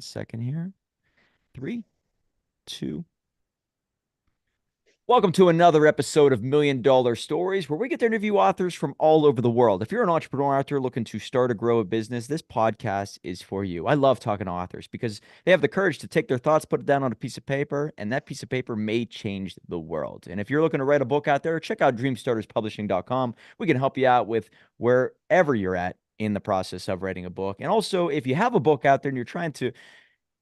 second here. Three, two. Welcome to another episode of Million Dollar Stories, where we get to interview authors from all over the world. If you're an entrepreneur out there looking to start or grow a business, this podcast is for you. I love talking to authors because they have the courage to take their thoughts, put it down on a piece of paper, and that piece of paper may change the world. And if you're looking to write a book out there, check out dreamstarterspublishing.com. We can help you out with wherever you're at in the process of writing a book. And also, if you have a book out there and you're trying to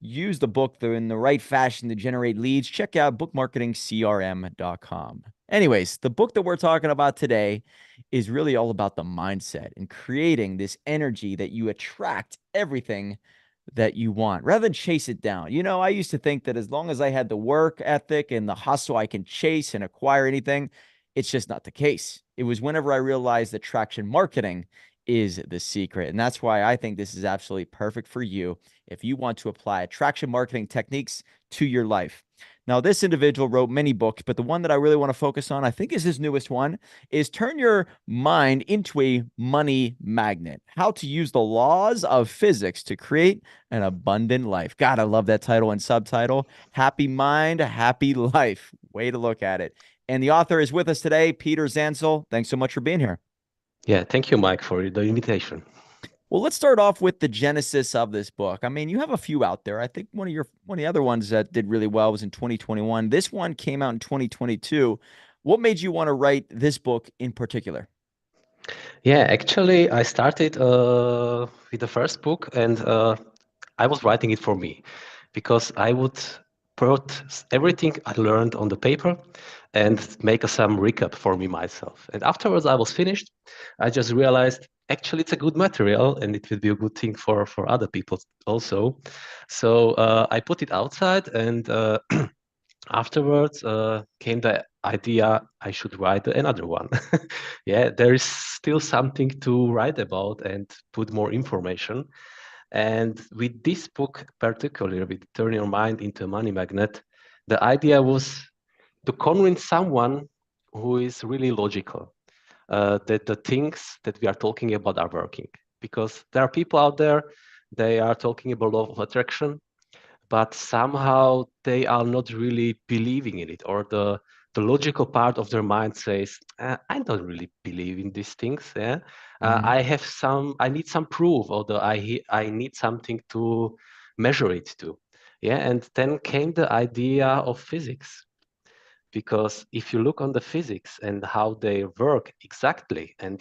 use the book in the right fashion to generate leads, check out bookmarketingcrm.com. Anyways, the book that we're talking about today is really all about the mindset and creating this energy that you attract everything that you want rather than chase it down. You know, I used to think that as long as I had the work ethic and the hustle, I can chase and acquire anything. It's just not the case. It was whenever I realized that traction marketing is the secret. And that's why I think this is absolutely perfect for you if you want to apply attraction marketing techniques to your life. Now, this individual wrote many books, but the one that I really want to focus on, I think is his newest one, is Turn Your Mind into a Money Magnet: How to Use the Laws of Physics to Create an Abundant Life. God, I love that title and subtitle. Happy Mind, Happy Life. Way to look at it. And the author is with us today, Peter Zansel. Thanks so much for being here. Yeah, thank you, Mike, for the invitation. Well, let's start off with the genesis of this book. I mean, you have a few out there. I think one of the other ones that did really well was in 2021. This one came out in 2022. What made you want to write this book in particular? Yeah, actually, I started with the first book, and I was writing it for me because I would put everything I learned on the paper and make some recap for me myself. And afterwards, I was finished. I just realized actually it's a good material and it will be a good thing for other people also. So I put it outside, and afterwards came the idea I should write another one. Yeah, there is still something to write about and put more information. And with this book, particularly with Turn Your Mind into a Money Magnet, the idea was to convince someone who is really logical that the things that we are talking about are working. Because there are people out there, they are talking about law of attraction, but somehow they are not really believing in it, or the logical part of their mind says, I don't really believe in these things. Yeah, Hmm. I need some proof, or I need something to measure it to. Yeah, and then came the idea of physics, because if you look on the physics and how they work exactly, and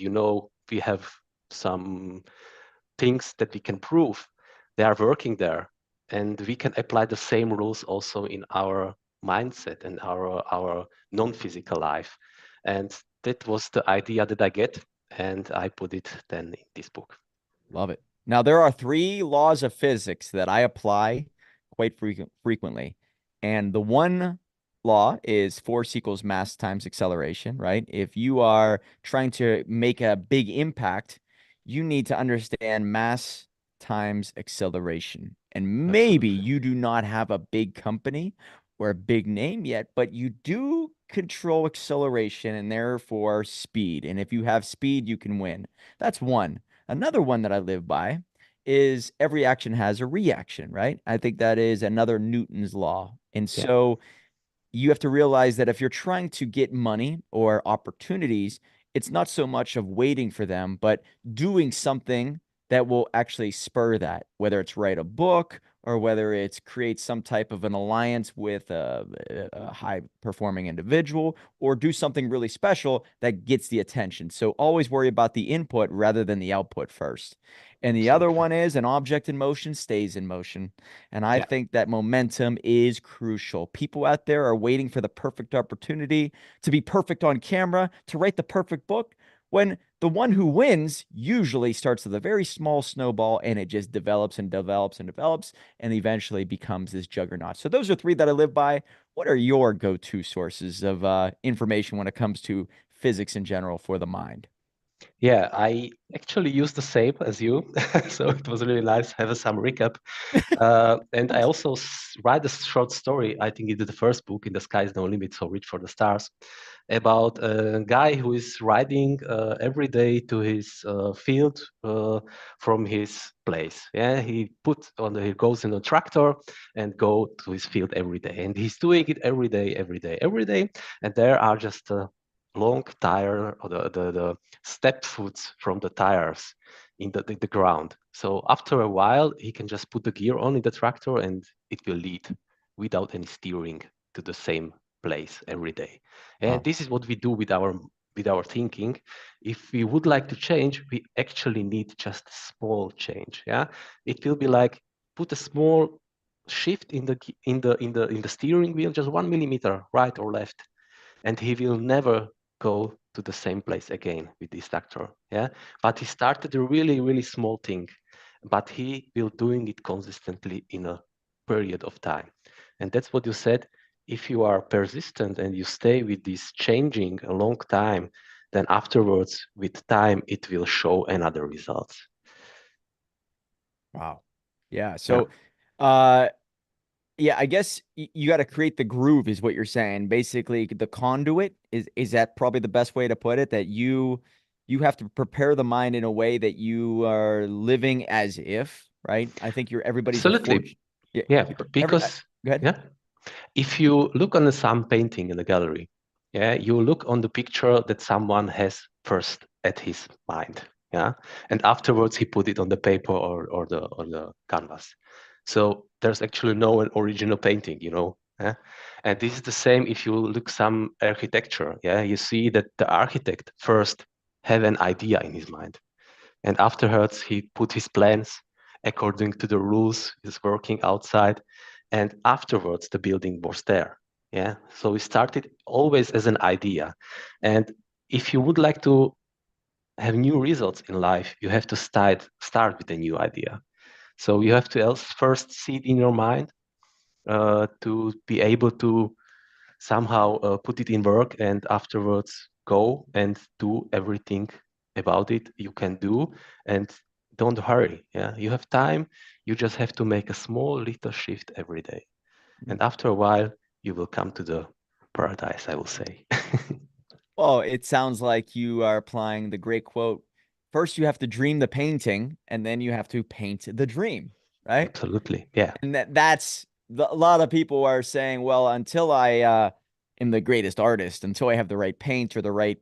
we have some things that we can prove, they are working there, and we can apply the same rules also in our mindset and our non-physical life. And that was the idea that I get, and I put it then in this book. Love it. Now, there are three laws of physics that I apply quite frequently. And the one law is force equals mass times acceleration, right? If you are trying to make a big impact, you need to understand mass times acceleration. And maybe Absolutely. you do not have a big company or a big name yet, but you do control acceleration and therefore speed. And if you have speed, you can win. That's one. Another one that I live by is every action has a reaction, right? I think that is another Newton's law. And Yeah. so you have to realize that if you're trying to get money or opportunities, it's not so much of waiting for them, but doing something that will actually spur that, whether it's write a book or whether it's create some type of an alliance with a high performing individual or do something really special that gets the attention. So always worry about the input rather than the output first. And the other Absolutely. one is an object in motion stays in motion. And I Yeah. think that momentum is crucial. People out there are waiting for the perfect opportunity to be perfect on camera, to write the perfect book, when the one who wins usually starts with a very small snowball and it just develops and develops and develops and eventually becomes this juggernaut. So those are three that I live by. What are your go-to sources of information when it comes to physics in general for the mind? Yeah, I actually used the same as you, so it was really nice having some recap. And I also write a short story. I think it is the first book in The Sky is No Limit, so Reach for the Stars, about a guy who is riding every day to his field from his place. Yeah, he goes in a tractor and go to his field every day, and he's doing it every day, every day, every day. And there are just long tire or the step foots from the tires in the ground. So after a while, he can just put the gear on in the tractor and it will lead without any steering to the same place every day. And Wow. this is what we do with our thinking. If we would like to change, we actually need just a small change. Yeah, it will be like put a small shift in the steering wheel, just 1 millimeter right or left, and he will never go to the same place again with this tractor. Yeah, but he started a really really small thing, but he will doing it consistently in a period of time. And that's what you said. If you are persistent and you stay with this changing a long time, then afterwards with time it will show another results. Wow. Yeah. Yeah, So, yeah, I guess you got to create the groove, is what you're saying. Basically, the conduit is that probably the best way to put it, that you have to prepare the mind in a way that you are living as if, right? I think everybody's a absolutely. fortune. Yeah. Yeah, Every because Go ahead. yeah, if you look on some painting in the gallery, yeah, you look on the picture that someone has first at his mind, yeah, and afterwards he put it on the paper or the canvas. So there's actually no original painting, yeah? And this is the same if you look some architecture, yeah, you see that the architect first have an idea in his mind, and afterwards he put his plans according to the rules he's working outside, and afterwards the building was there. Yeah, so we started always as an idea. And if you would like to have new results in life, you have to start with a new idea. So you have to else first see it in your mind to be able to somehow put it in work, and afterwards go and do everything about it you can do, and don't hurry. Yeah, you have time. You just have to make a small little shift every day, and after a while you will come to the paradise, I will say. Well, it sounds like you are applying the great quote. First, you have to dream the painting, and then you have to paint the dream, right? Absolutely, yeah. And a lot of people are saying, well, until I am the greatest artist, until I have the right paint or the right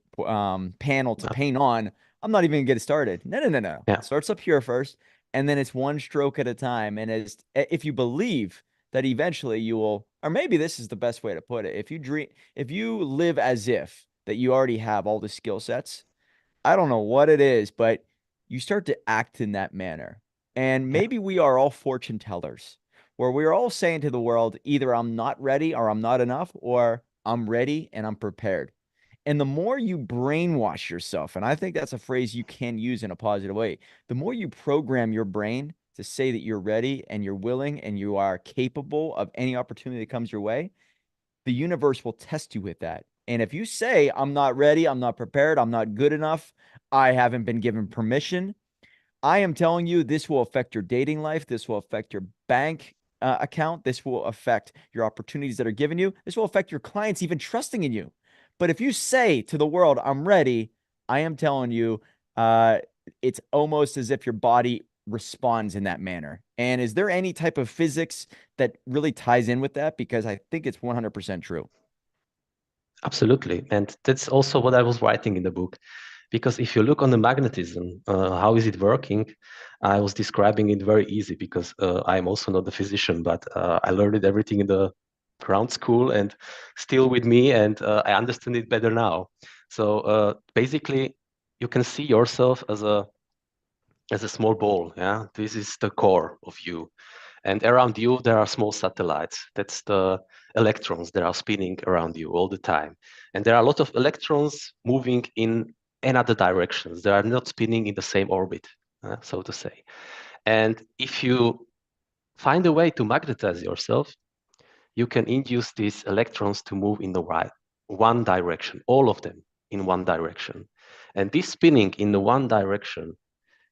panel to Uh, paint on, I'm not even gonna get started. No, no, no, no. yeah, It starts up here first, and then it's one stroke at a time. And if you believe that eventually you will, or maybe this is the best way to put it, if you live as if that you already have all the skill sets, I don't know what it is, but you start to act in that manner. And yeah, maybe we are all fortune tellers, where we're all saying to the world, either I'm not ready or I'm not enough, or I'm ready and I'm prepared. And the more you brainwash yourself, and I think that's a phrase you can use in a positive way, the more you program your brain to say that you're ready and you're willing and you are capable of any opportunity that comes your way, the universe will test you with that. And if you say, I'm not ready, I'm not prepared, I'm not good enough, I haven't been given permission, I am telling you, this will affect your dating life. This will affect your bank account. This will affect your opportunities that are given you. This will affect your clients even trusting in you. But if you say to the world, I'm ready, I am telling you, uh, it's almost as if your body responds in that manner. And is there any type of physics that really ties in with that? Because I think it's 100% true. absolutely. And that's also what I was writing in the book. Because if you look on the magnetism, how is it working? I was describing it very easy because I'm also not a physician, but I learned it everything in the ground school and still with me, and I understand it better now. So basically, you can see yourself as a small ball. Yeah, this is the core of you, and around you there are small satellites. That's the electrons that are spinning around you all the time, and there are a lot of electrons moving in another directions. They are not spinning in the same orbit, so to say. And if you find a way to magnetize yourself, you can induce these electrons to move in the right one direction, all of them in one direction. And this spinning in the one direction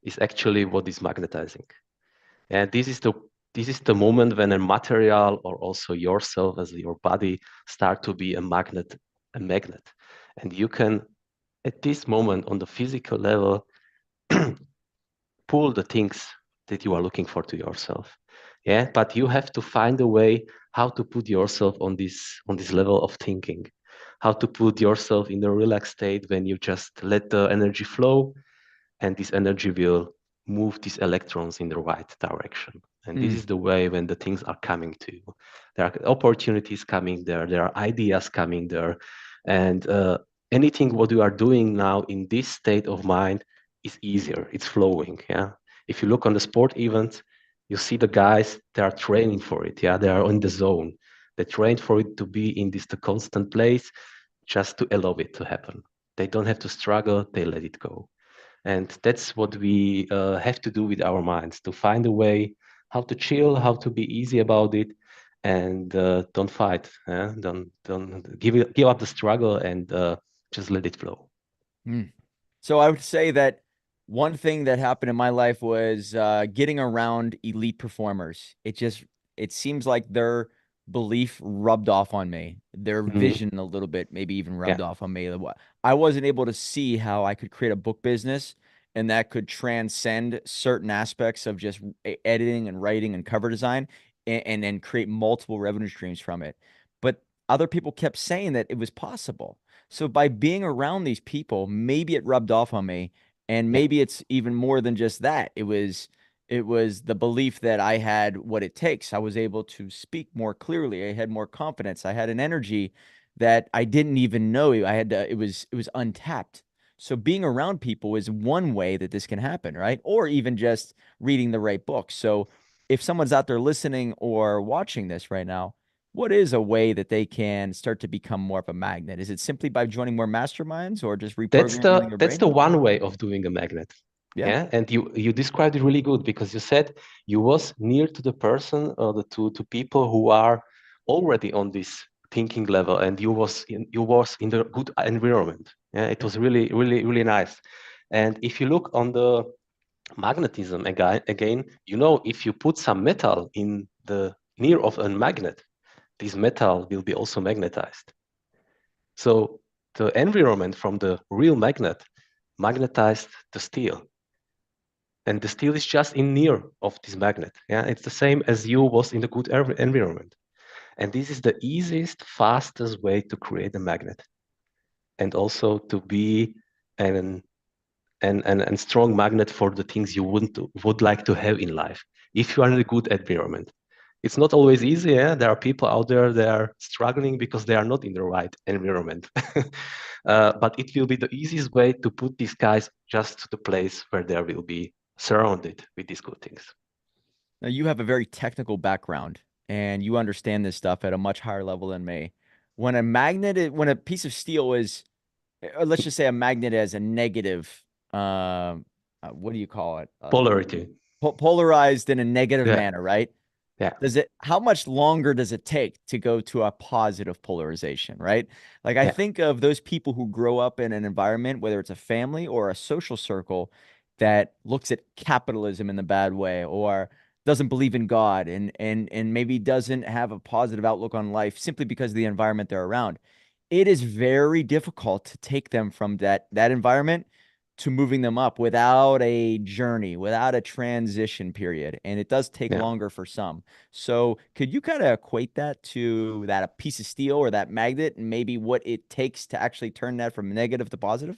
is actually what is magnetizing. And this is the moment when a material or also yourself as your body start to be a magnet. And you can, at this moment on the physical level, pull the things that you are looking for to yourself. Yeah, but you have to find a way how to put yourself on this level of thinking, how to put yourself in the relaxed state when you just let the energy flow, and this energy will move these electrons in the right direction. And this Mm. is the way when the things are coming to you. There are opportunities coming there are ideas coming there, and anything what you are doing now in this state of mind is easier, it's flowing. Yeah, if you look on the sport events, you see the guys, they are training for it. Yeah, they are in the zone, they train for it to be in this the constant place, just to allow it to happen. They don't have to struggle, they let it go. And that's what we have to do with our minds, to find a way how to chill, how to be easy about it, and don't fight. Don't give up the struggle, and just let it flow. Mm. So I would say that one thing that happened in my life was getting around elite performers. It seems like their belief rubbed off on me, their Mhm. vision a little bit, maybe even Yeah, rubbed off on me. I wasn't able to see how I could create a book business and that could transcend certain aspects of just editing and writing and cover design and then create multiple revenue streams from it. But other people kept saying that it was possible. So by being around these people, maybe it rubbed off on me, and yeah, maybe it's even more than just that. It was the belief that I had what it takes. I was able to speak more clearly. I had more confidence. I had an energy that I didn't even know I had to, it was untapped. So being around people is one way that this can happen, right? Or even just reading the right book. So if someone's out there listening or watching this right now, what is a way that they can start to become more of a magnet? Is it simply by joining more masterminds or just that's reprogramming the your that's brain? the one way of doing a magnet. Yeah. Yeah, and you described it really good, because you said you was near to the person, or the to people who are already on this thinking level, and you was in the good environment. Yeah, it Yeah. was really really really nice. And if you look on the magnetism again, if you put some metal in the near of a magnet, this metal will be also magnetized. So the environment from the real magnet magnetized the steel, and the steel is just in near of this magnet. Yeah, it's the same as you was in the good environment. And this is the easiest, fastest way to create a magnet, and also to be an and strong magnet for the things you would like to have in life if you are in a good environment. It's not always easy. Yeah, there are people out there that are struggling because they are not in the right environment. But it will be the easiest way to put these guys just to the place where they will be surrounded with these good things. Now you have a very technical background and you understand this stuff at a much higher level than me. When a piece of steel is, let's just say a magnet has a negative, what do you call it? Polarity. Polarized in a negative Yeah, manner, right? yeah, How much longer does it take to go to a positive polarization, right? Like I yeah, think of those people who grow up in an environment, whether it's a family or a social circle that looks at capitalism in the bad way or doesn't believe in God and maybe doesn't have a positive outlook on life simply because of the environment they're around. It is very difficult to take them from that environment to moving them up without a journey, without a transition period. And it does take yeah. longer for some. So could you kind of equate that to that a piece of steel or that magnet and maybe what it takes to actually turn that from negative to positive?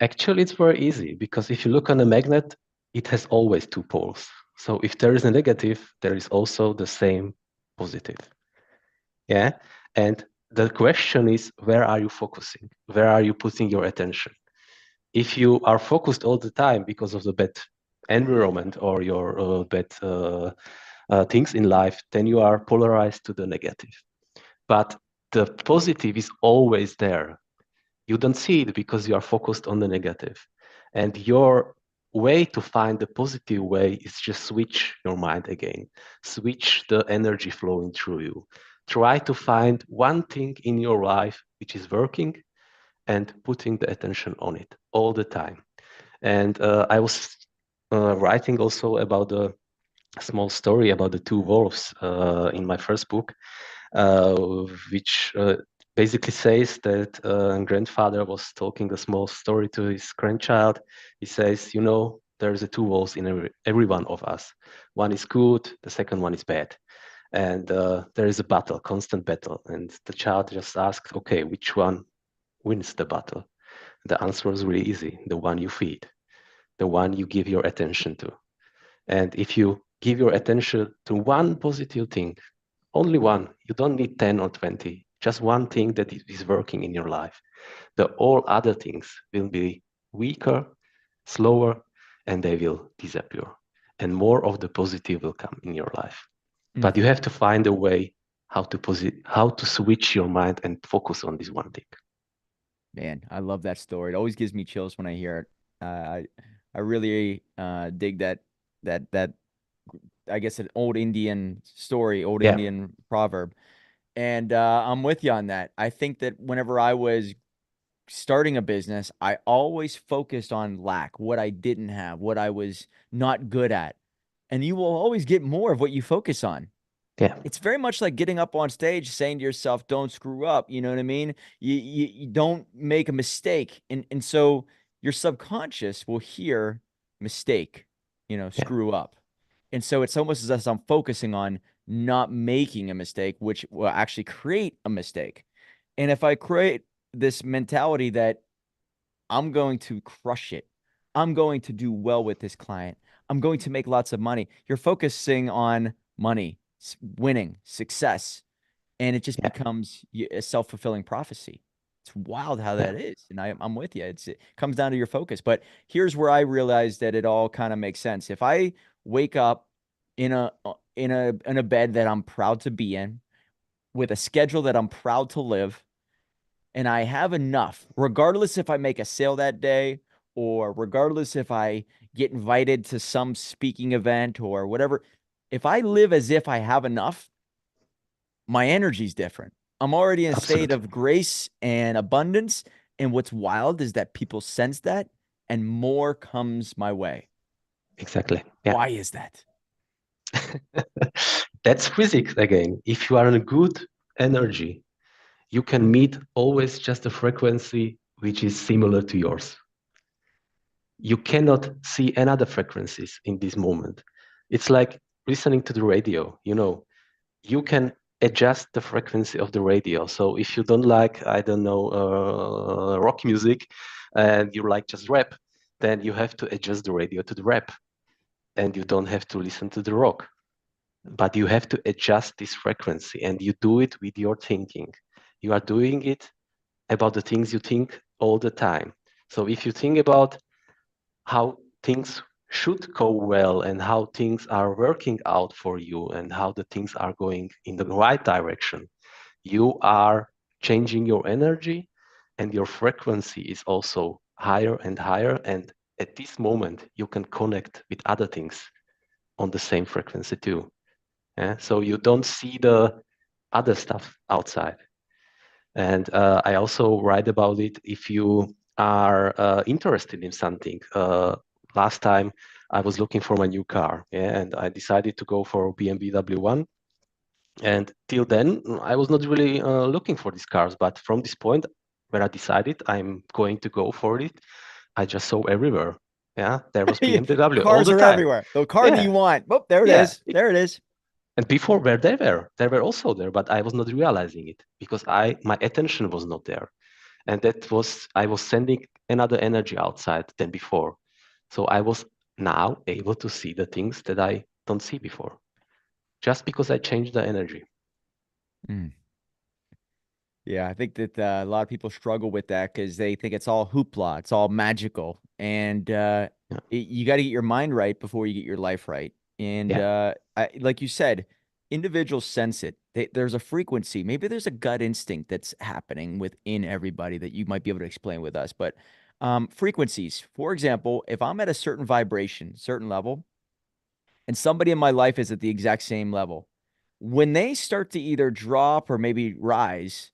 Actually, it's very easy, because if you look on a magnet, it has always two poles. So if there is a negative, there is also the same positive. Yeah. And the question is, where are you focusing? Where are you putting your attention? If you are focused all the time because of the bad environment or your bad things in life, then you are polarized to the negative. But the positive is always there. You don't see it because you are focused on the negative. And your way to find the positive way is just switch your mind again, switch the energy flowing through you. Try to find one thing in your life which is working, and putting the attention on it all the time. And I was writing also about a small story about the two wolves in my first book, uh, which basically says that a grandfather was talking a small story to his grandchild. He says, you know, there's a two wolves in every one of us. One is good, the second one is bad. And there is a battle, constant battle. And the child just asks, okay, which one wins the battle? The answer is really easy, the one you feed, the one you give your attention to. And if you give your attention to one positive thing, only one, you don't need 10 or 20, just one thing that is working in your life. The all other things will be weaker, slower, and they will disappear. And more of the positive will come in your life. Mm. But you have to find a way how to switch your mind and focus on this one thing. Man, I love that story. It always gives me chills when I hear it. I really dig that I guess an old Indian story, old Yeah, Indian proverb. And I'm with you on that. I think that whenever I was starting a business, I always focused on lack, what I didn't have, what I was not good at. And you will always get more of what you focus on. yeah, It's very much like getting up on stage saying to yourself, don't screw up. You know what I mean? You don't make a mistake. And so your subconscious will hear mistake, yeah, screw up. And so it's almost as if I'm focusing on not making a mistake, which will actually create a mistake. And if I create this mentality that I'm going to crush it, I'm going to do well with this client, I'm going to make lots of money, you're focusing on money, winning, success, and it just yeah, becomes a self-fulfilling prophecy. It's wild how yeah, that is. And I'm with you. It comes down to your focus. But here's where I realize that it all kind of makes sense. If I wake up in a bed that I'm proud to be in, with a schedule that I'm proud to live, and I have enough, regardless if I make a sale that day or regardless if I get invited to some speaking event or whatever, if I live as if I have enough, my energy's different. I'm already in a state absolutely. of grace and abundance. And what's wild is that people sense that and more comes my way. Exactly. Yeah. Why is that? That's physics again. If you are in a good energy, you can meet always just a frequency which is similar to yours. You cannot see another frequencies in this moment. It's like listening to the radio, you know, you can adjust the frequency of the radio. So if you don't like, I don't know, rock music and you like just rap, then you have to adjust the radio to the rap and you don't have to listen to the rock. But you have to adjust this frequency and you do it with your thinking. You are doing it about the things you think all the time. So if you think about how things should go well and how things are working out for you and how the things are going in the right direction, you are changing your energy and your frequency is also higher and higher. And at this moment, you can connect with other things on the same frequency too. Yeah? So you don't see the other stuff outside. And I also write about it if you are interested in something. Last time I was looking for my new car, yeah, and I decided to go for BMW W1. And till then, I was not really looking for these cars. But from this point where I decided I'm going to go for it, I just saw everywhere. Yeah, there was BMW all Cars the are time. everywhere. The car that Yeah, you want. Oh, there it yeah. is. There it is. And before where they were also there, but I was not realizing it because my attention was not there. And that was I was sending another energy outside than before. So I was now able to see the things that I don't see before, just because I changed the energy. Mm. Yeah, I think that a lot of people struggle with that because they think it's all hoopla, it's all magical, and Yeah, you got to get your mind right before you get your life right. And yeah, like you said, individuals sense it. There's a frequency. Maybe there's a gut instinct that's happening within everybody that you might be able to explain with us. But frequencies, for example, if I'm at a certain vibration, certain level, and somebody in my life is at the exact same level, when they start to either drop or maybe rise,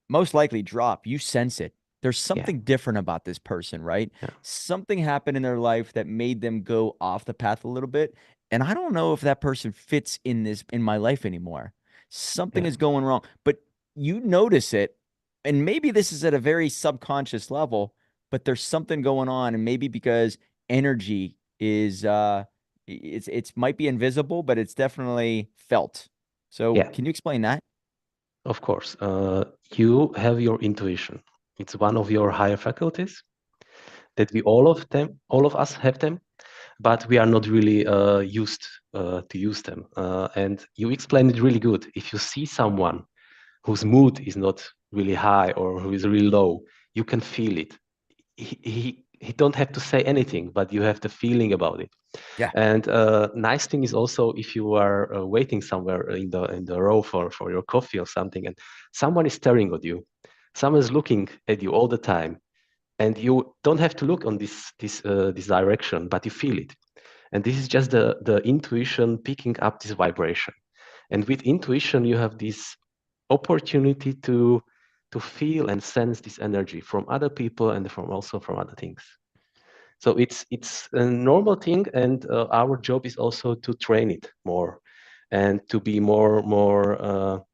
most likely drop, you sense it. there's Yeah, something different about this person, right? yeah, Something happened in their life that made them go off the path a little bit. And I don't know if that person fits in my life anymore. Something yeah, is going wrong, but you notice it. And maybe this is at a very subconscious level, but there's something going on. And maybe because energy is it's might be invisible, but it's definitely felt. So yeah. can you explain that? Of course, you have your intuition. It's one of your higher faculties that all of us have them, but we are not really used to use them. And you explained it really good. If you see someone whose mood is not really high or who is really low, you can feel it. He don't have to say anything, but you have the feeling about it. Yeah. And nice thing is also if you are waiting somewhere in the row for your coffee or something, and someone is staring at you, someone is looking at you all the time, and you don't have to look on this direction, but you feel it. And this is just the intuition picking up this vibration. And with intuition, you have this opportunity to feel and sense this energy from other people and from also from other things. So it's a normal thing, and our job is also to train it more and to be more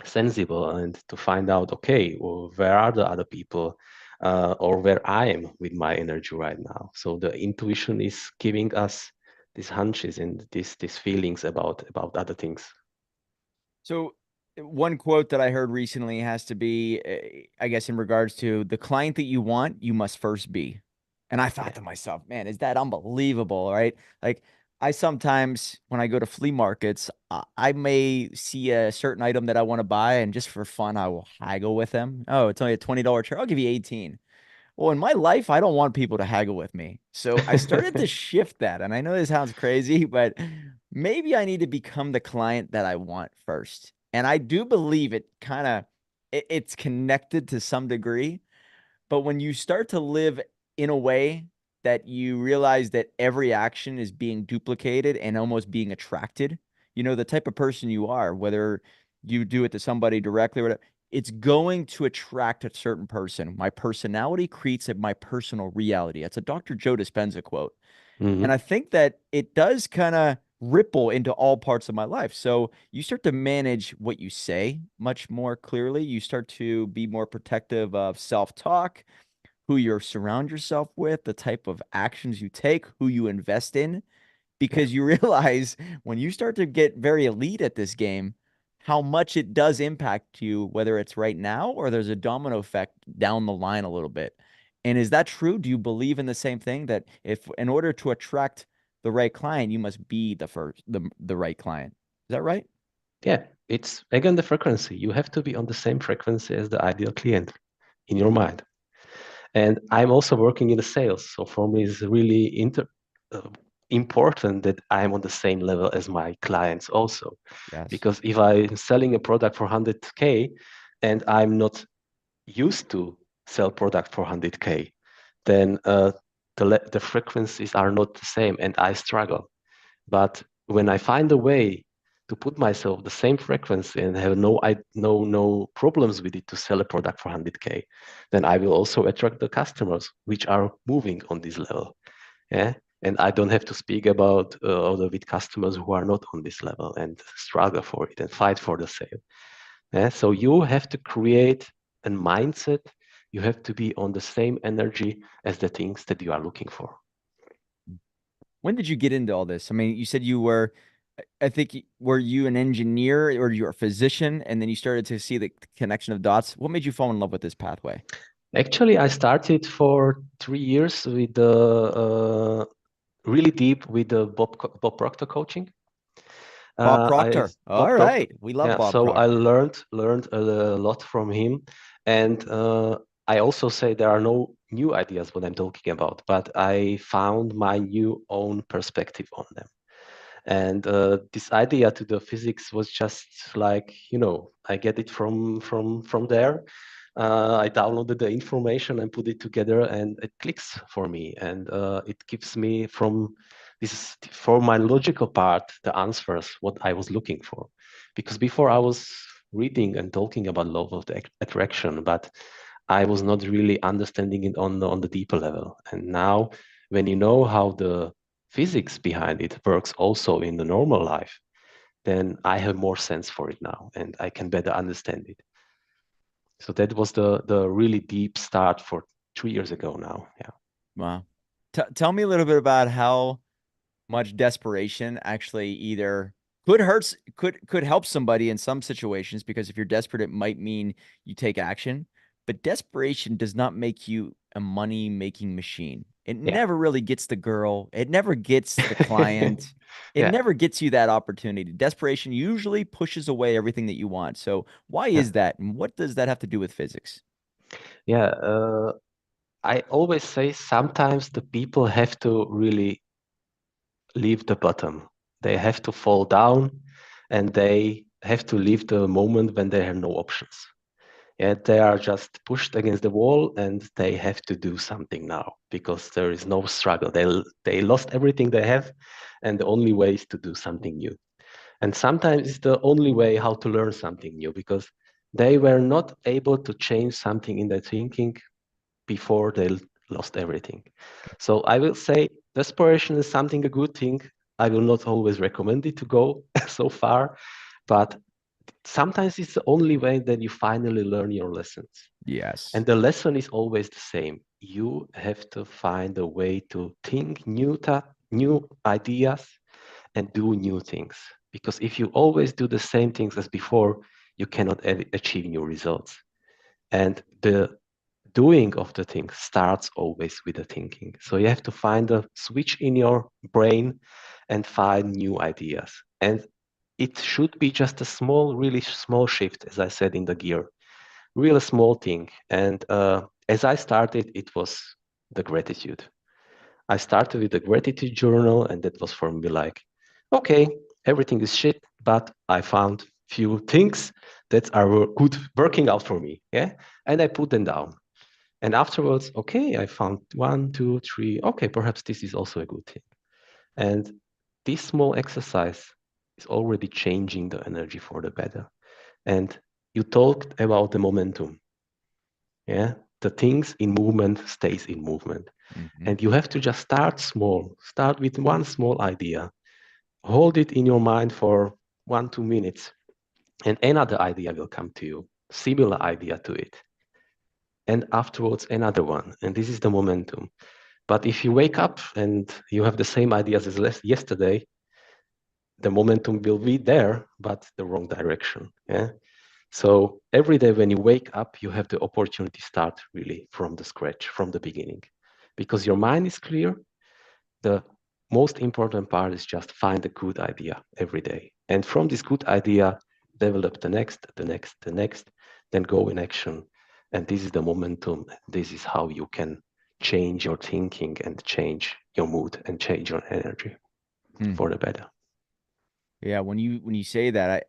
sensible and to find out, okay, well, where are the other people or where I am with my energy right now. So the intuition is giving us these hunches and these feelings about other things. So one quote that I heard recently has to be, I guess, in regards to the client that you want, you must first be. And I thought Yeah. to myself, man, is that unbelievable, right? Like I sometimes, when I go to flea markets, I may see a certain item that I want to buy, and just for fun, I will haggle with them. Oh, it's only a $20 chair. I'll give you 18. Well, in my life, I don't want people to haggle with me. So I started to shift that. And I know this sounds crazy, but maybe I need to become the client that I want first. And I do believe it kind of it's connected to some degree. But when you start to live in a way that you realize that every action is being duplicated and almost being attracted, the type of person you are, whether you do it to somebody directly or whatever, it's going to attract a certain person. My personality creates my personal reality. That's a Dr. Joe Dispenza quote. And Hmm. I think that it does kind of ripple into all parts of my life. So you start to manage what you say much more clearly. You start to be more protective of self talk, who you surround yourself with, the type of actions you take, who you invest in, Yeah. because you realize when you start to get very elite at this game, how much it does impact you, whether it's right now or there's a domino effect down the line a little bit. And is that true? Do you believe in the same thing that if in order to attract the right client, you must be the right client? Is that right? Yeah. It's again the frequency. You have to be on the same frequency as the ideal client in your mind. And I'm also working in the sales. So for me, it's really uh, important that I'm on the same level as my clients also. Yes. Because if I'm selling a product for 100K and I'm not used to sell product for 100K, then the frequencies are not the same and I struggle. But when I find a way to put myself the same frequency and have no problems with it to sell a product for 100K, then I will also attract the customers which are moving on this level. Yeah. And I don't have to speak about other with customers who are not on this level and struggle for it and fight for the sale. Yeah. So you have to create a mindset. You have to be on the same energy as the things that you are looking for. When did you get into all this? I mean, you said you were, I think, were you an engineer or you're a physician, and then you started to see the connection of dots? What made you fall in love with this pathway? Actually, I started for 3 years with the really deep with the Bob Proctor coaching. Bob I Proctor. All Bob Proctor. right. We love Yeah, Bob so I Proctor. learned a lot from him, and I also say there are no new ideas what I'm talking about, but I found my new own perspective on them. And this idea to the physics was just like, I get it from there. I downloaded the information and put it together, and it clicks for me, and it gives me from this for my logical part the answers what I was looking for, because before I was reading and talking about law of the attraction, but I was not really understanding it on the deeper level. And now, when you know how the physics behind it works also in the normal life, then I have more sense for it now, and I can better understand it. So that was the really deep start for 3 years ago now. Yeah. Wow. Tell me a little bit about how much desperation actually either could help somebody in some situations, because if you're desperate, it might mean you take action. But desperation does not make you a money making machine. It Yeah. never really gets the girl. It never gets the client. It Yeah. never gets you that opportunity. Desperation usually pushes away everything that you want. So why Yeah. is that? And what does that have to do with physics? Yeah. I always say sometimes the people have to really leave the bottom. They have to fall down and they have to leave the moment when they have no options. Yeah, they are just pushed against the wall and they have to do something now because there is no struggle. They lost everything they have, and the only way is to do something new. And sometimes it's the only way how to learn something new because they were not able to change something in their thinking before they lost everything. So I will say desperation is something a good thing. I will not always recommend it to go so far, but sometimes it's the only way that you finally learn your lessons. Yes. And the lesson is always the same. You have to find a way to think new ideas and do new things. Because if you always do the same things as before, you cannot achieve new results. And the doing of the thing starts always with the thinking. So you have to find a switch in your brain and find new ideas. And it should be just a small, really small shift, as I said in the gear, really small thing. And as I started, it was the gratitude. I started with the gratitude journal, and that was for me like, okay, everything is shit, but I found few things that are good working out for me. Yeah. And I put them down. And afterwards, okay, I found one, two, three. Okay, perhaps this is also a good thing. And this small exercise is already changing the energy for the better. And you talked about the momentum. Yeah. The things in movement stays in movement. Hmm. And you have to just start small. Start with one small idea. Hold it in your mind for 1, 2 minutes. And another idea will come to you. Similar idea to it. And afterwards another one. And this is the momentum. But if you wake up and you have the same ideas as yesterday, the momentum will be there, but the wrong direction. Yeah. So every day when you wake up, you have the opportunity to start really from the scratch, from the beginning, because your mind is clear. The most important part is just find a good idea every day, and from this good idea, develop the next, the next, the next, then go in action. And this is the momentum. This is how you can change your thinking and change your mood and change your energy Hmm. for the better. Yeah, when you say that,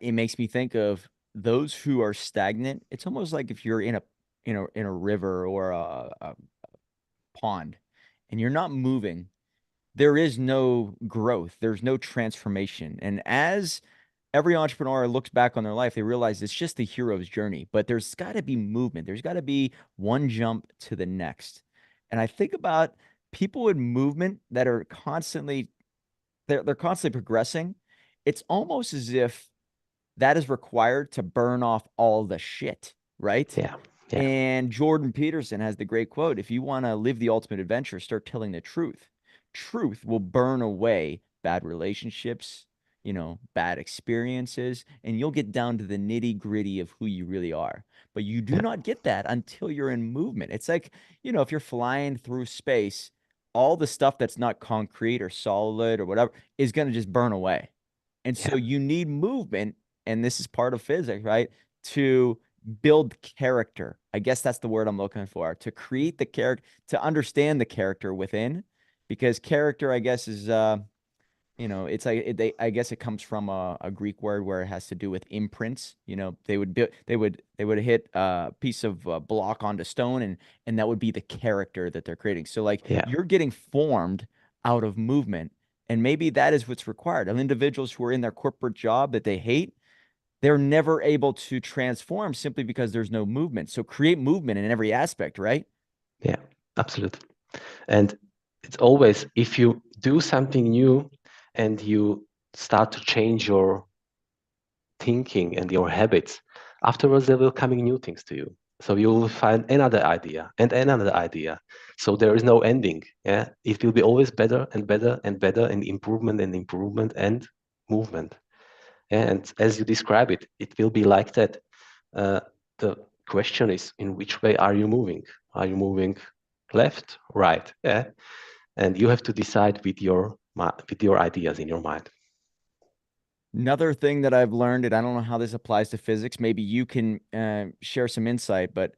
it makes me think of those who are stagnant. It's almost like if you're in a river or a pond, and you're not moving, there is no growth, there's no transformation. And as every entrepreneur looks back on their life, they realize it's just the hero's journey, but there's got to be movement. There's got to be one jump to the next. And I think about people in movement that are constantly they're constantly progressing. It's almost as if that is required to burn off all the shit, right? Yeah, yeah, And Jordan Peterson has the great quote: if you want to live the ultimate adventure, start telling the truth. Truth will burn away bad relationships, bad experiences, and you'll get down to the nitty gritty of who you really are. But you do yeah, not get that until you're in movement. It's like, if you're flying through space, all the stuff that's not concrete or solid or whatever is going to just burn away. And so yeah, you need movement, and this is part of physics, right? To build character. I guess that's the word I'm looking for. To create the character, to understand the character within, because character, I guess, is it's like I guess it comes from a Greek word where it has to do with imprints. They would hit a piece of block onto stone, and that would be the character that they're creating. So like yeah, you're getting formed out of movement, and maybe that is what's required of individuals who are in their corporate job that they hate. they're never able to transform simply because there's no movement. So create movement in every aspect, right? Yeah, absolutely. And it's always, if you do something new and you start to change your thinking and your habits, afterwards there will coming new things to you. So you will find another idea and another idea. So there is no ending. Yeah, it will be always better and better and better, and improvement and movement. Yeah? And as you describe it, it will be like that. Uh, the question is, in which way are you moving? Are you moving left, right? Yeah, and you have to decide with your ideas in your mind. Another thing that I've learned, and I don't know how this applies to physics, maybe you can share some insight, but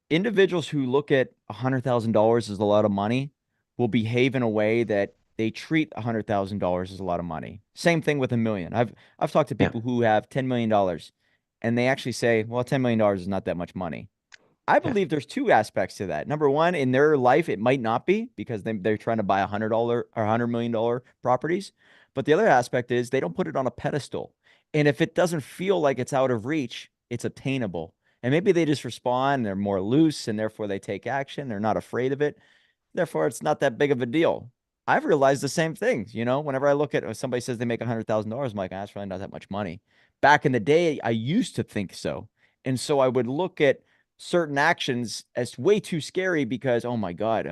individuals who look at $100,000 as a lot of money will behave in a way that they treat $100,000 as a lot of money. Same thing with a million. I've talked to Yeah, people who have $10 million and they actually say, well, $10 million is not that much money. I yeah, believe there's two aspects to that. Number one, in their life, it might not be because they're trying to buy $100 or $100 million properties. But the other aspect is they don't put it on a pedestal. And if it doesn't feel like it's out of reach, it's attainable. And maybe they just respond, they're more loose, and therefore they take action. They're not afraid of it. Therefore, it's not that big of a deal. I've realized the same thing. Whenever I look at if somebody says they make $100,000, I'm like, that's really not that much money. Back in the day, I used to think so. And so I would look at certain actions as way too scary because, oh my God,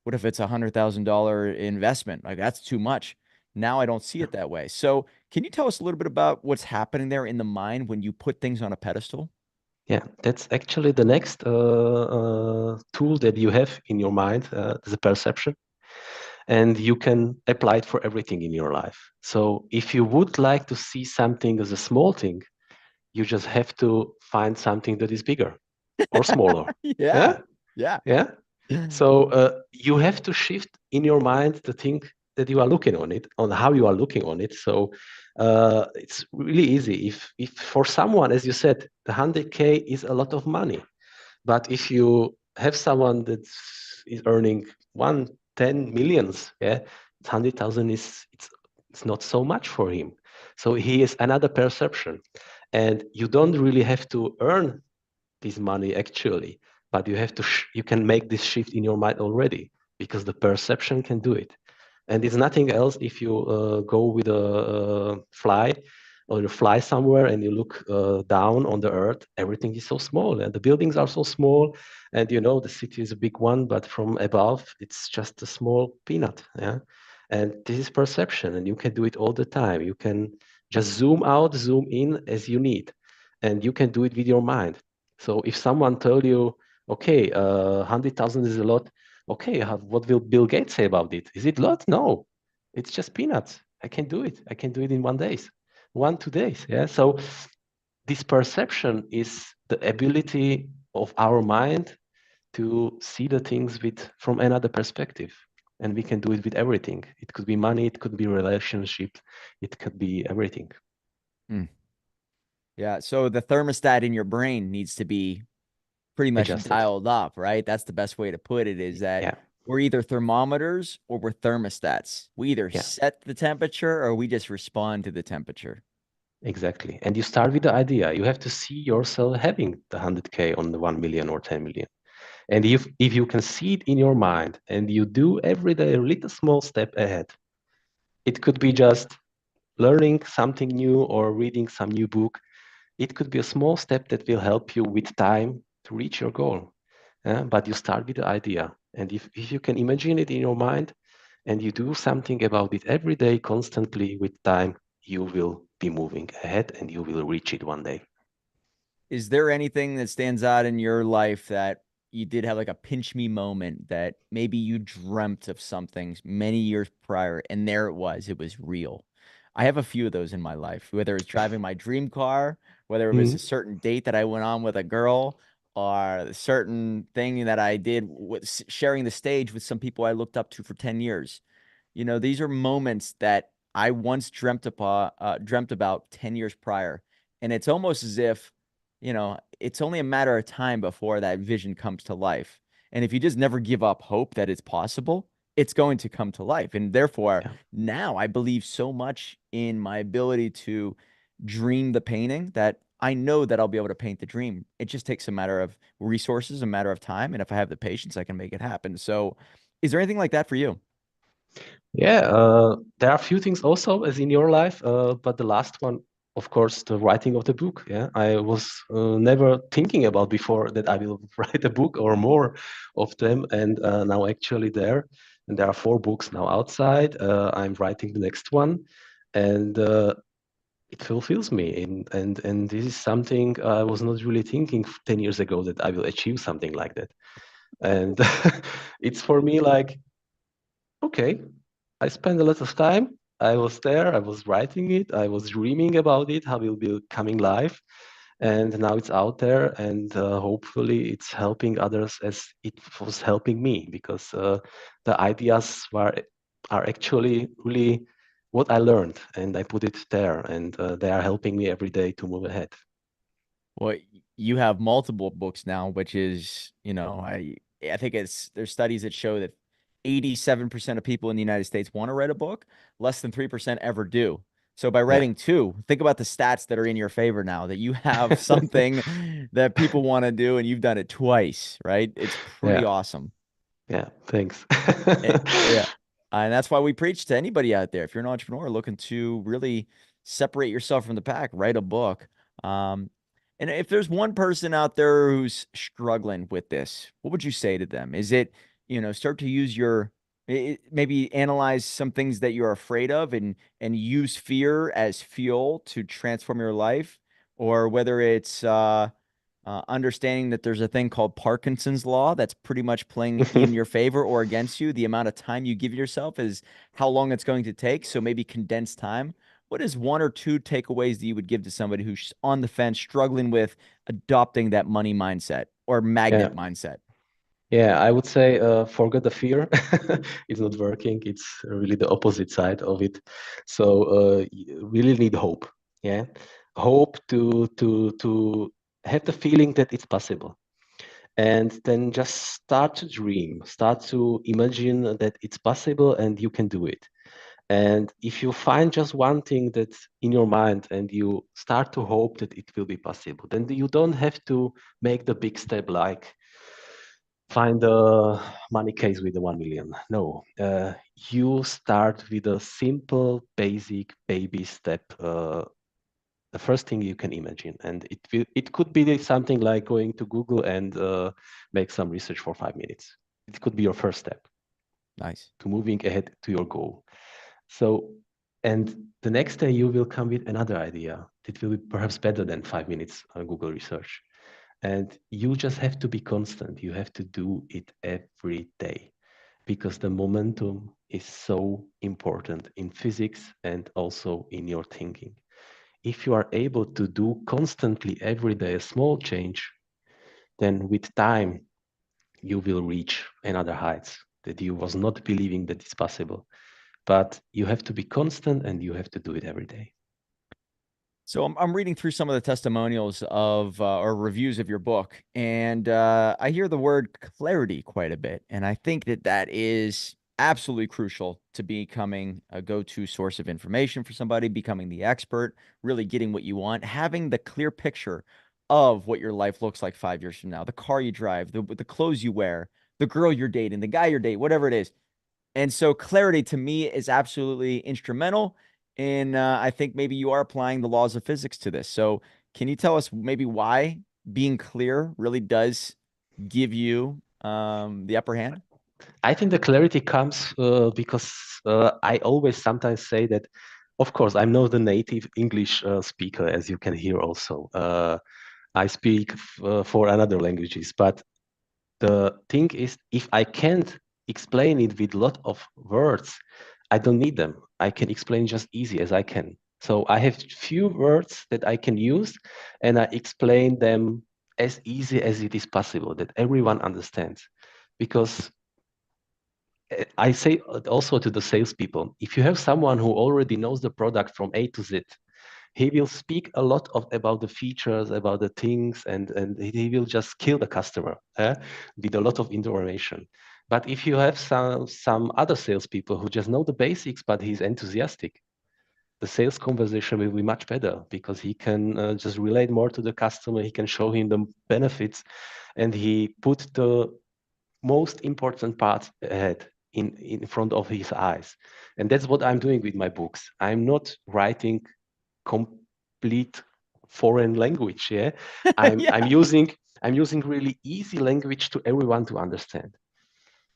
what if it's $100,000 investment? Like that's too much. Now I don't see yeah. it that way. So can you tell us a little bit about what's happening there in the mind when you put things on a pedestal? Yeah, that's actually the next tool that you have in your mind, the perception, and you can apply it for everything in your life. So if you would like to see something as a small thing, you just have to find something that is bigger or smaller. Yeah. Yeah, Yeah. yeah. So you have to shift in your mind the thing that you are looking on it, on how you are looking on it. So it's really easy. If for someone, as you said, the 100K is a lot of money, but if you have someone that is earning 10 millions, yeah, 100,000 is it's not so much for him. So he has another perception, and you don't really have to earn this money actually, but you can make this shift in your mind already because the perception can do it. And it's nothing else if you go with a fly or you fly somewhere and you look down on the earth, everything is so small and the buildings are so small, and the city is a big one, but from above it's just a small peanut. Yeah, and this is perception, and you can do it all the time. You can just zoom out, zoom in as you need, and you can do it with your mind. So if someone told you, okay, 100,000 is a lot, okay, what will Bill Gates say about it? Is it a lot? No, it's just peanuts. I can do it. I can do it in 1 days, 1 2 days. Yeah. So this perception is the ability of our mind to see the things from another perspective, and we can do it with everything. It could be money, it could be relationship, it could be everything. Hmm. Yeah. So the thermostat in your brain needs to be pretty much Adjusted. dialed up, right? That's the best way to put it is that Yeah. we're either thermometers or we're thermostats. We either Yeah. set the temperature or we just respond to the temperature. Exactly. And you start with the idea. You have to see yourself having the 100K on the 1 million or 10 million. And if you can see it in your mind and you do every day a little small step ahead, it could be just learning something new or reading some new book. It could be a small step that will help you with time to reach your goal. But you start with the idea. And if you can imagine it in your mind and you do something about it every day, constantly with time, you will be moving ahead and you will reach it one day. Is there anything that stands out in your life that you did have like a pinch me moment that maybe you dreamt of something many years prior and there it was real? I have a few of those in my life, whether it's driving my dream car, whether it was a Mhm. certain date that I went on with a girl, or a certain thing that I did with sharing the stage with some people I looked up to for 10 years. These are moments that I once dreamt about 10 years prior. And it's almost as if it's only a matter of time before that vision comes to life. And if you just never give up hope that it's possible, it's going to come to life. And therefore, Yeah. now I believe so much in my ability to dream the painting, that I know that I'll be able to paint the dream. It just takes a matter of resources, a matter of time. And if I have the patience, I can make it happen. So, is there anything like that for you? Yeah, there are a few things also as in your life, but the last one, of course, the writing of the book. Yeah, I was never thinking about before that I will write a book or more of them, and now actually there, and there are 4 books now outside. I'm writing the next one, and it fulfills me, and this is something I was not really thinking 10 years ago that I will achieve something like that, and it's for me like okay. I spent a lot of time. I was there, I was writing it, I was dreaming about it, how it will be coming live. And now it's out there, and hopefully it's helping others as it was helping me because the ideas are actually really what I learned, and I put it there, and they are helping me every day to move ahead. Well, you have multiple books now, which is, I think there's studies that show that 87% of people in the United States want to write a book, less than 3% ever do. So by Yeah. writing two, think about the stats that are in your favor now, that you have something that people want to do and you've done it twice, right? It's pretty Yeah. awesome. Yeah. Thanks. Yeah. And that's why we preach to anybody out there. If you're an entrepreneur looking to really separate yourself from the pack, write a book. Um, and if there's one person out there who's struggling with this, what would you say to them? Is it, start to use maybe analyze some things that you're afraid of and use fear as fuel to transform your life, or whether it's understanding that there's a thing called Parkinson's law that's pretty much playing in your favor or against you. The amount of time you give yourself is how long it's going to take. So maybe condense time. What is one or two takeaways that you would give to somebody who's on the fence, struggling with adopting that money mindset or Yeah. magnet mindset? Yeah, I would say forget the fear. It's not working. It's really the opposite side of it. So you really need hope. Yeah, hope to have the feeling that it's possible, and then just start to dream, start to imagine that it's possible and you can do it. And if you find just one thing that's in your mind and you start to hope that it will be possible, then you don't have to make the big step like find a money case with the 1 million. No, you start with a simple, basic baby step. The first thing you can imagine, and it could be something like going to Google and make some research for 5 minutes. It could be your first step Nice. to moving ahead to your goal. So, and the next day you will come with another idea that will be perhaps better than 5 minutes on Google research. And you just have to be constant. You have to do it every day because the momentum is so important in physics and also in your thinking. If you are able to do constantly every day a small change, then with time you will reach another heights that you was not believing that it's possible. But you have to be constant and you have to do it every day. So I'm reading through some of the testimonials of or reviews of your book, and I hear the word clarity quite a bit, and I think that that is absolutely crucial to becoming a go-to source of information for somebody, becoming the expert, really getting what you want, having the clear picture of what your life looks like 5 years from now, the car you drive, the clothes you wear, the girl you're dating, the guy you're dating, whatever it is. And so clarity to me is absolutely instrumental. And I think maybe you are applying the laws of physics to this. So can you tell us maybe why being clear really does give you the upper hand? I think the clarity comes because I always sometimes say that, of course, I'm not the native English speaker, as you can hear also. I speak 4 other languages, but the thing is, if I can't explain it with a lot of words, I don't need them. I can explain just easy as I can. So I have few words that I can use, and I explain them as easy as it is possible that everyone understands. Because I say also to the salespeople, if you have someone who already knows the product from A to Z, he will speak a lot about the features, about the things, and he will just kill the customer with a lot of information. But if you have some other salespeople who just know the basics, but he's enthusiastic, the sales conversation will be much better because he can just relate more to the customer. He can show him the benefits, and he put the most important part ahead in front of his eyes. And that's what I'm doing with my books. I'm not writing complete foreign language. Yeah, I'm Yeah. I'm using I'm using really easy language to everyone to understand.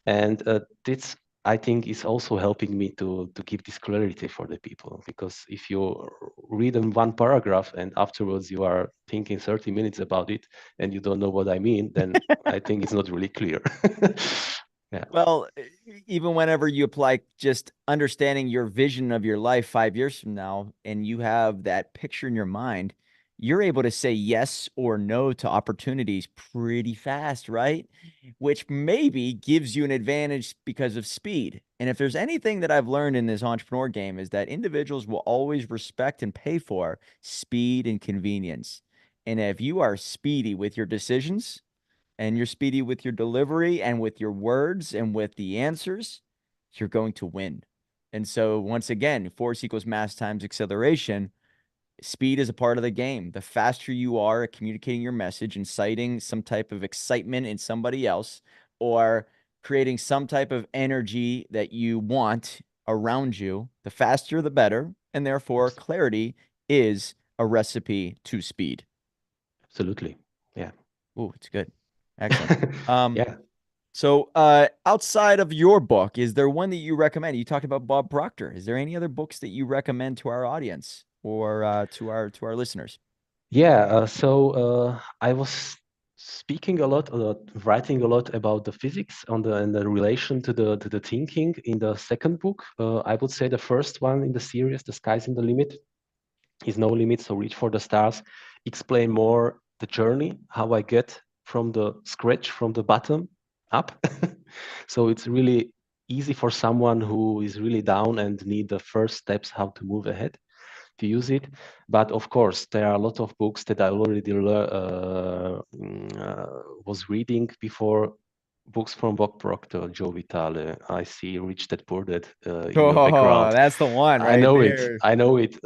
And this, I think, is also helping me to give this clarity for the people, because if you read in one paragraph and afterwards you are thinking 30 minutes about it and you don't know what I mean, then I think it's not really clear. Yeah, Well, even whenever you apply just understanding your vision of your life 5 years from now, and you have that picture in your mind, you're able to say yes or no to opportunities pretty fast, right? Which maybe gives you an advantage because of speed. And if there's anything that I've learned in this entrepreneur game is that individuals will always respect and pay for speed and convenience. And if you are speedy with your decisions, and you're speedy with your delivery and with your words and with the answers, you're going to win. And so, once again, force equals mass times acceleration. Speed is a part of the game. The faster you are at communicating your message, inciting some type of excitement in somebody else, or creating some type of energy that you want around you, the faster the better. And therefore, clarity is a recipe to speed. absolutely. Yeah. Oh, it's good. Excellent. Um, Yeah. So, outside of your book, is there one that you recommend? You talked about Bob Proctor. Is there any other books that you recommend to our audience or to our listeners? Yeah, I was speaking a lot, writing a lot about the physics on the and the relation to the thinking in the second book. I would say the first one in the series, "The Sky's in the Limit," is no limit, so reach for the stars. Explain more the journey, how I get from the scratch, from the bottom up. So it's really easy for someone who is really down and need the first steps how to move ahead to use it. But of course, there are a lot of books that I already was reading before. Books from Bob Proctor, Joe Vitale. I see Rich Dad Poor Dad in your Oh, background. that's the one I right know it. there. I know it.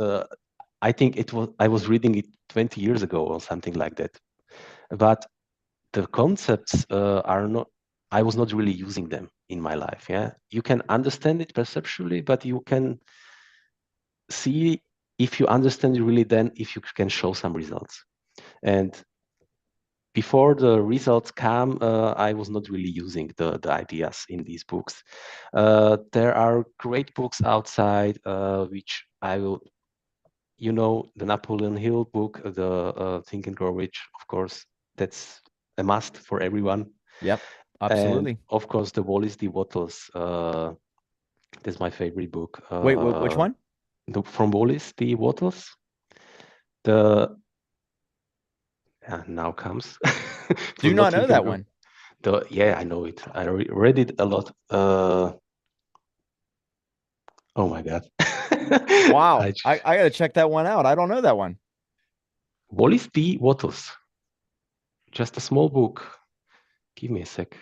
I think I was reading it 20 years ago or something like that. But the concepts are not. I was not really using them in my life. Yeah, you can understand it perceptually, but you can see if you understand it really, then if you can show some results. And before the results come, I was not really using the ideas in these books. There are great books outside, which I will, the Napoleon Hill book, the Think and Grow Rich, of course, that's a must for everyone. Yep, And absolutely. of course, the Wallace D. Wattles, that's my favorite book. Wait, which one? From Wallace D. Wattles, the now comes. It Do was not not know Think and that Grow. one. Yeah, I know it. I read it a lot. Oh my God. Wow, I, I got to check that one out. I don't know that one. Wallace D. Wattles, just a small book. Give me a sec.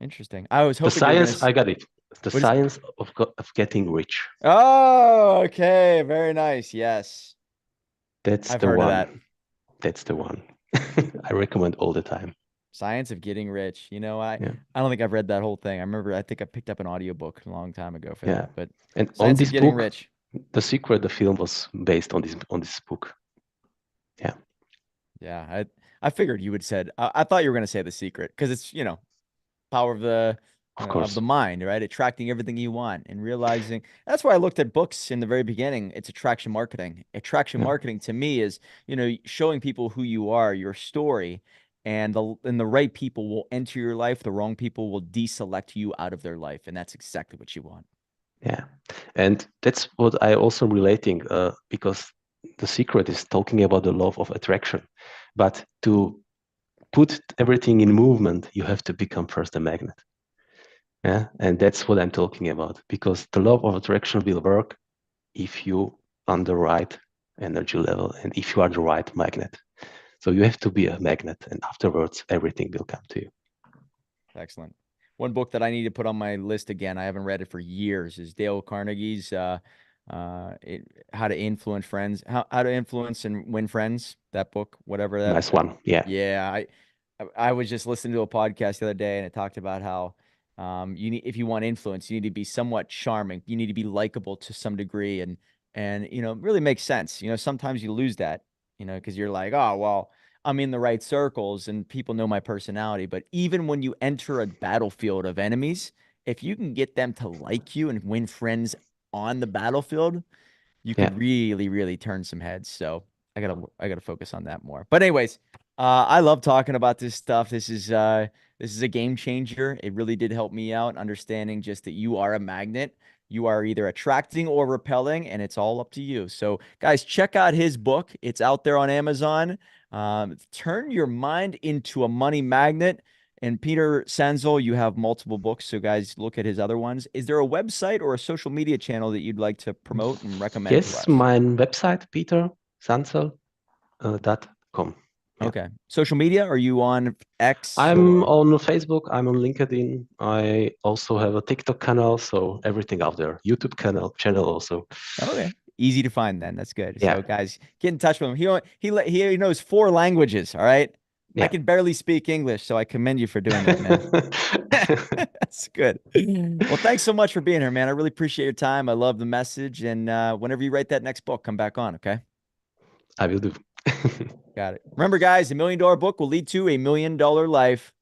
Interesting. I was The hoping you were gonna. science, I got it. The What is? science of getting rich. Oh, okay. Very nice. Yes, That's I've the heard of one. that. That's the one. I recommend all the time. Science of Getting Rich. Yeah, I don't think I've read that whole thing. I think I picked up an audiobook a long time ago for yeah. that, but And on Science of this Getting book, Rich. The Secret, the film was based on this book. Yeah, Yeah, I figured you would said I thought you were going to say The Secret because it's, power of of course. the mind, right? Attracting everything you want and realizing. That's why I looked at books in the very beginning. It's attraction marketing. Attraction Yeah, marketing to me is, showing people who you are, your story, and the right people will enter your life, the wrong people will deselect you out of their life, and that's exactly what you want. yeah. And that's what I also relating because The Secret is talking about the law of attraction. But to put everything in movement, you have to become first a magnet. Yeah, and that's what I'm talking about, because the law of attraction will work if you on the right energy level and if you are the right magnet. So you have to be a magnet, and afterwards everything will come to you. Excellent. One book that I need to put on my list again, I haven't read it for years, is Dale Carnegie's. How to Influence Friends, how to Influence and Win Friends, that book, whatever Nice one. Yeah. yeah, I was just listening to a podcast the other day and it talked about how you need, if you want influence, you need to be somewhat charming. You need to be likable to some degree, and you know, it really makes sense. You know, sometimes you lose that, you know, because you're like, oh well, I'm in the right circles and people know my personality. But even when you enter a battlefield of enemies, if you can get them to like you and win friends on the battlefield, you Yeah. could really, really turn some heads. So I gotta focus on that more. But anyways, I love talking about this stuff. This is a game changer. It really did help me out understanding just that you are a magnet. You are either attracting or repelling, and it's all up to you. So, guys, check out his book. It's out there on Amazon. Turn your mind into a money magnet. And Peter Sanzel, you have multiple books, so guys, look at his other ones. Is there a website or a social media channel that you'd like to promote and recommend to Yes, us? my website, petersansel.com. Yeah. Okay. Social media, are you on X I'm or on Facebook, I'm on LinkedIn. I also have a TikTok channel, so everything out there. YouTube channel also. okay. Easy to find then. That's good. Yeah. So guys, get in touch with him. He knows 4 languages, all right? I Yeah. can barely speak English, so I commend you for doing that, man. That's good. Well, thanks so much for being here, man. I really appreciate your time. I love the message. And whenever you write that next book, come back on, okay? I will do. Got it. Remember, guys, $1 million book will lead to $1 million life.